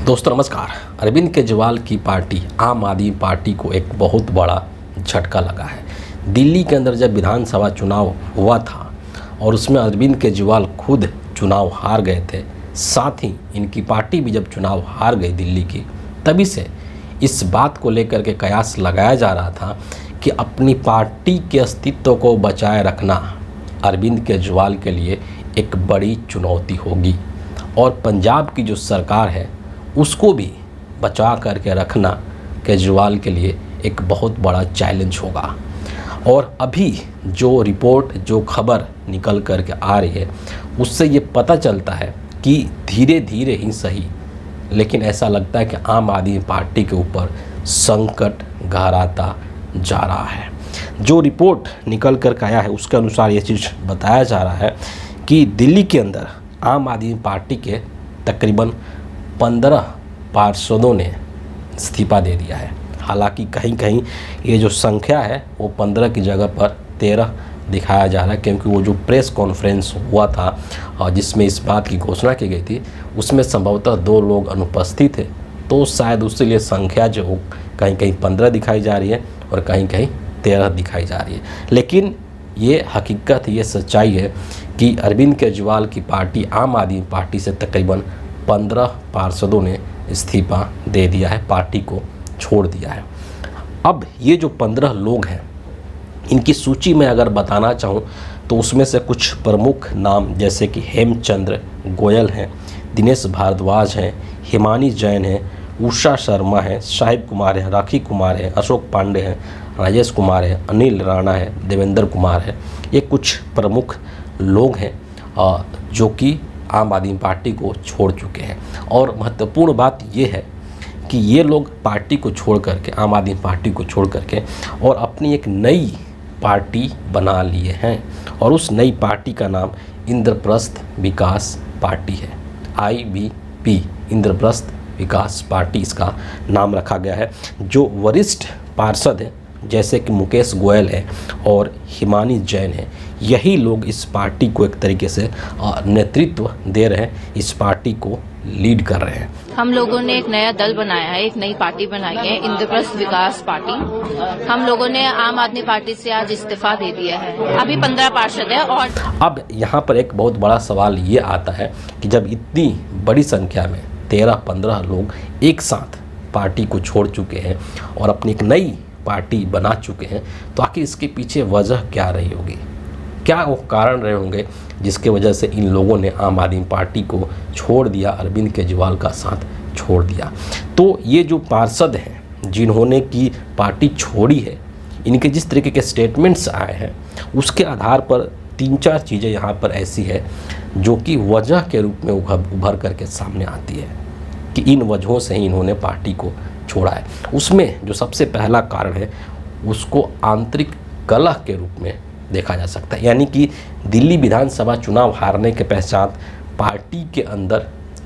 दोस्तों नमस्कार। अरविंद केजरीवाल की पार्टी आम आदमी पार्टी को एक बहुत बड़ा झटका लगा है। दिल्ली के अंदर जब विधानसभा चुनाव हुआ था और उसमें अरविंद केजरीवाल खुद चुनाव हार गए थे, साथ ही इनकी पार्टी भी जब चुनाव हार गई दिल्ली की, तभी से इस बात को लेकर के कयास लगाया जा रहा था कि अपनी पार्टी के अस्तित्व को बचाए रखना अरविंद केजरीवाल के लिए एक बड़ी चुनौती होगी और पंजाब की जो सरकार है उसको भी बचा करके रखना केजरीवाल के लिए एक बहुत बड़ा चैलेंज होगा। और अभी जो रिपोर्ट, जो खबर निकल करके आ रही है, उससे ये पता चलता है कि धीरे धीरे ही सही, लेकिन ऐसा लगता है कि आम आदमी पार्टी के ऊपर संकट गहराता जा रहा है। जो रिपोर्ट निकल कर आया है उसके अनुसार ये चीज़ बताया जा रहा है कि दिल्ली के अंदर आम आदमी पार्टी के तकरीबन 15 पार्षदों ने इस्तीफा दे दिया है। हालांकि कहीं कहीं ये जो संख्या है वो 15 की जगह पर 13 दिखाया जा रहा है, क्योंकि वो जो प्रेस कॉन्फ्रेंस हुआ था और जिसमें इस बात की घोषणा की गई थी उसमें संभवतः 2 लोग अनुपस्थित थे, तो शायद उसके लिए संख्या जो कहीं कहीं 15 दिखाई जा रही है और कहीं कहीं 13 दिखाई जा रही है। लेकिन ये हकीकत, ये सच्चाई है कि अरविंद केजरीवाल की पार्टी आम आदमी पार्टी से तकरीबन 15 पार्षदों ने इस्तीफा दे दिया है, पार्टी को छोड़ दिया है। अब ये जो 15 लोग हैं, इनकी सूची में अगर बताना चाहूँ तो उसमें से कुछ प्रमुख नाम जैसे कि हेमचंद्र गोयल हैं, दिनेश भारद्वाज हैं, हिमानी जैन हैं, उषा शर्मा है, शाहिब कुमार है, राखी कुमार है, अशोक पांडे हैं, राजेश कुमार है, अनिल राणा है, देवेंद्र कुमार है। ये कुछ प्रमुख लोग हैं जो कि आम आदमी पार्टी को छोड़ चुके हैं। और महत्वपूर्ण बात ये है कि ये लोग पार्टी को छोड़ करके, आम आदमी पार्टी को छोड़ करके और अपनी एक नई पार्टी बना लिए हैं, और उस नई पार्टी का नाम इंद्रप्रस्थ विकास पार्टी है। IVP, इंद्रप्रस्थ विकास पार्टी इसका नाम रखा गया है। जो वरिष्ठ पार्षद हैं जैसे कि मुकेश गोयल है और हिमानी जैन है, यही लोग इस पार्टी को एक तरीके से नेतृत्व दे रहे हैं, इस पार्टी को लीड कर रहे हैं। हम लोगों ने एक नया दल बनाया है, एक नई पार्टी बनाई है, इंद्रप्रस्थ विकास पार्टी। हम लोगों ने आम आदमी पार्टी से आज इस्तीफा दे दिया है। अभी 15 पार्षद है। और अब यहाँ पर एक बहुत बड़ा सवाल ये आता है कि जब इतनी बड़ी संख्या में 13-15 लोग एक साथ पार्टी को छोड़ चुके हैं और अपनी एक नई पार्टी बना चुके हैं, तो आखिर इसके पीछे वजह क्या रही होगी, क्या वो कारण रहे होंगे जिसके वजह से इन लोगों ने आम आदमी पार्टी को छोड़ दिया, अरविंद केजरीवाल का साथ छोड़ दिया। तो ये जो पार्षद हैं जिन्होंने की पार्टी छोड़ी है, इनके जिस तरीके के स्टेटमेंट्स आए हैं उसके आधार पर 3-4 चीज़ें यहाँ पर ऐसी है जो कि वजह के रूप में उभर करके सामने आती है कि इन वजहों से ही इन्होंने पार्टी को छोड़ा है। उसमें जो सबसे पहला कारण है उसको आंतरिक कलह के रूप में देखा जा सकता है, यानी कि दिल्ली विधानसभा चुनाव हारने के पश्चात पार्टी के अंदर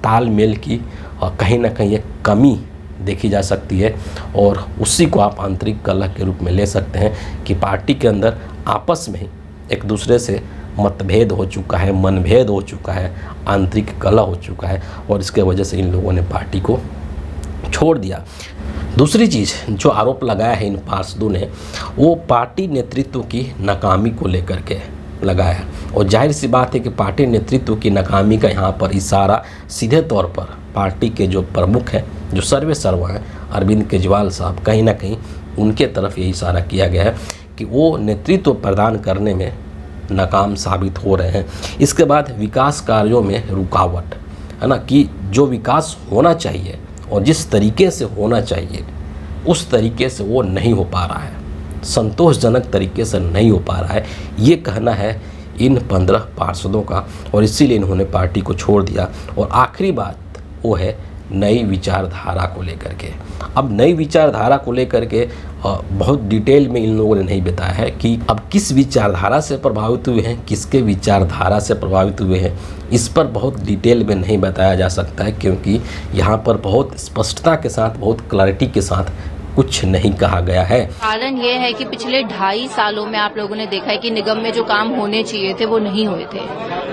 तालमेल की कहीं ना कहीं एक कमी देखी जा सकती है, और उसी को आप आंतरिक कलह के रूप में ले सकते हैं कि पार्टी के अंदर आपस में ही एक दूसरे से मतभेद हो चुका है, मनभेद हो चुका है, आंतरिक कलह हो चुका है, और इसके वजह से इन लोगों ने पार्टी को छोड़ दिया। दूसरी चीज़ जो आरोप लगाया है इन पार्षदों ने, वो पार्टी नेतृत्व की नाकामी को लेकर के लगाया है। और जाहिर सी बात है कि पार्टी नेतृत्व की नाकामी का यहाँ पर इशारा सीधे तौर पर पार्टी के जो प्रमुख हैं, जो सर्वे सर्वा हैं, अरविंद केजरीवाल साहब, कहीं ना कहीं उनके तरफ ये इशारा किया गया है कि वो नेतृत्व प्रदान करने में नाकाम साबित हो रहे हैं। इसके बाद विकास कार्यों में रुकावट है ना, कि जो विकास होना चाहिए और जिस तरीके से होना चाहिए उस तरीके से वो नहीं हो पा रहा है, संतोषजनक तरीके से नहीं हो पा रहा है, ये कहना है इन 15 पार्षदों का, और इसीलिए इन्होंने पार्टी को छोड़ दिया। और आखिरी बात वो है नई विचारधारा को लेकर के। अब नई विचारधारा को लेकर के बहुत डिटेल में इन लोगों ने नहीं बताया है कि अब किस विचारधारा से प्रभावित हुए हैं, किसके विचारधारा से प्रभावित हुए हैं, इस पर बहुत डिटेल में नहीं बताया जा सकता है, क्योंकि यहाँ पर बहुत स्पष्टता के साथ, बहुत क्लैरिटी के साथ कुछ नहीं कहा गया है। कारण ये है कि पिछले 2.5 सालों में आप लोगों ने देखा है कि निगम में जो काम होने चाहिए थे वो नहीं हुए थे।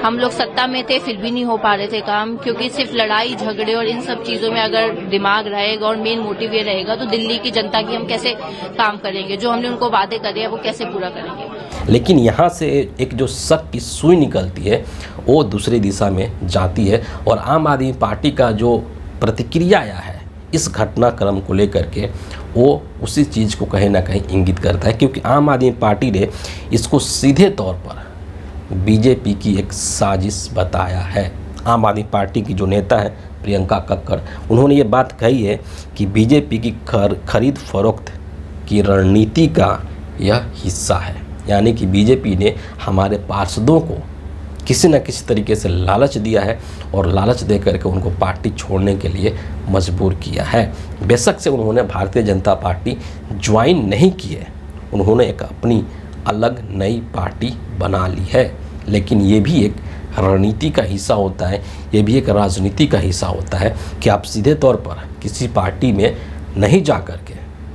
हम लोग सत्ता में थे फिर भी नहीं हो पा रहे थे काम, क्योंकि सिर्फ लड़ाई झगड़े और इन सब चीजों में अगर दिमाग रहेगा और मेन मोटिव ये रहेगा तो दिल्ली की जनता की हम कैसे काम करेंगे, जो हमने उनको वादे करे हैं वो कैसे पूरा करेंगे। लेकिन यहाँ से एक जो शक की सुई निकलती है वो दूसरी दिशा में जाती है और आम आदमी पार्टी का जो प्रतिक्रिया आया है इस घटनाक्रम को लेकर के वो उसी चीज़ को कहीं ना कहीं इंगित करता है, क्योंकि आम आदमी पार्टी ने इसको सीधे तौर पर बीजेपी की एक साजिश बताया है। आम आदमी पार्टी की जो नेता है प्रियंका कक्कड़, उन्होंने ये बात कही है कि बीजेपी की खरीद फरोख्त की रणनीति का यह हिस्सा है, यानी कि बीजेपी ने हमारे पार्षदों को किसी न किसी तरीके से लालच दिया है और लालच दे करके उनको पार्टी छोड़ने के लिए मजबूर किया है। बेशक से उन्होंने भारतीय जनता पार्टी ज्वाइन नहीं की है, उन्होंने एक अपनी अलग नई पार्टी बना ली है, लेकिन ये भी एक रणनीति का हिस्सा होता है, ये भी एक राजनीति का हिस्सा होता है कि आप सीधे तौर पर किसी पार्टी में नहीं जा कर के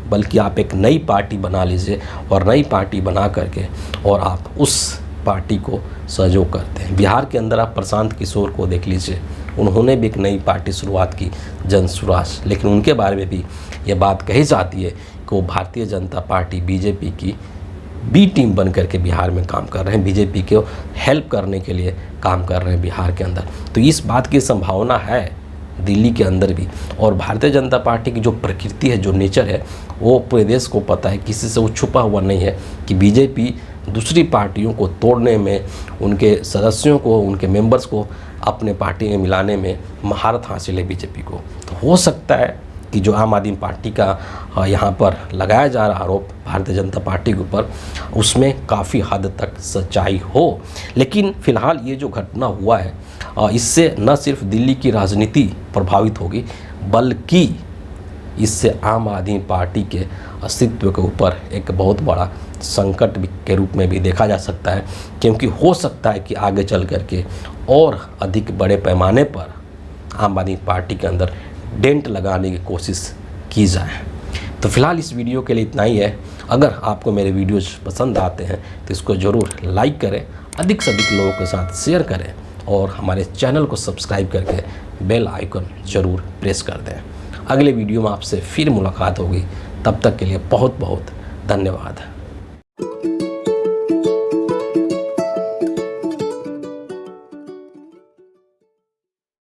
बल्कि आप एक नई पार्टी बना लीजिए और नई पार्टी बना करके और आप उस पार्टी को सहयोग करते हैं। बिहार के अंदर आप प्रशांत किशोर को देख लीजिए, उन्होंने भी एक नई पार्टी शुरुआत की, जन स्वराज, लेकिन उनके बारे में भी ये बात कही जाती है कि वो भारतीय जनता पार्टी बीजेपी की बी टीम बन करके बिहार में काम कर रहे हैं, बीजेपी को हेल्प करने के लिए काम कर रहे हैं बिहार के अंदर। तो इस बात की संभावना है दिल्ली के अंदर भी, और भारतीय जनता पार्टी की जो प्रकृति है, जो नेचर है, वो पूरे देश को पता है, किसी से वो छुपा हुआ नहीं है कि बीजेपी दूसरी पार्टियों को तोड़ने में, उनके सदस्यों को, उनके मेंबर्स को अपने पार्टी में मिलाने में महारत हासिल है बीजेपी को। तो हो सकता है कि जो आम आदमी पार्टी का यहाँ पर लगाया जा रहा आरोप भारतीय जनता पार्टी के ऊपर, उसमें काफ़ी हद तक सच्चाई हो। लेकिन फ़िलहाल ये जो घटना हुआ है इससे न सिर्फ दिल्ली की राजनीति प्रभावित होगी, बल्कि इससे आम आदमी पार्टी के अस्तित्व के ऊपर एक बहुत बड़ा संकट के रूप में भी देखा जा सकता है, क्योंकि हो सकता है कि आगे चल करके और अधिक बड़े पैमाने पर आम आदमी पार्टी के अंदर डेंट लगाने की कोशिश की जाए। तो फिलहाल इस वीडियो के लिए इतना ही है। अगर आपको मेरे वीडियोज पसंद आते हैं तो इसको ज़रूर लाइक करें, अधिक से अधिक लोगों के साथ शेयर करें और हमारे चैनल को सब्सक्राइब करके बेल आइकन ज़रूर प्रेस कर दें। अगले वीडियो में आपसे फिर मुलाकात होगी, तब तक के लिए बहुत बहुत धन्यवाद।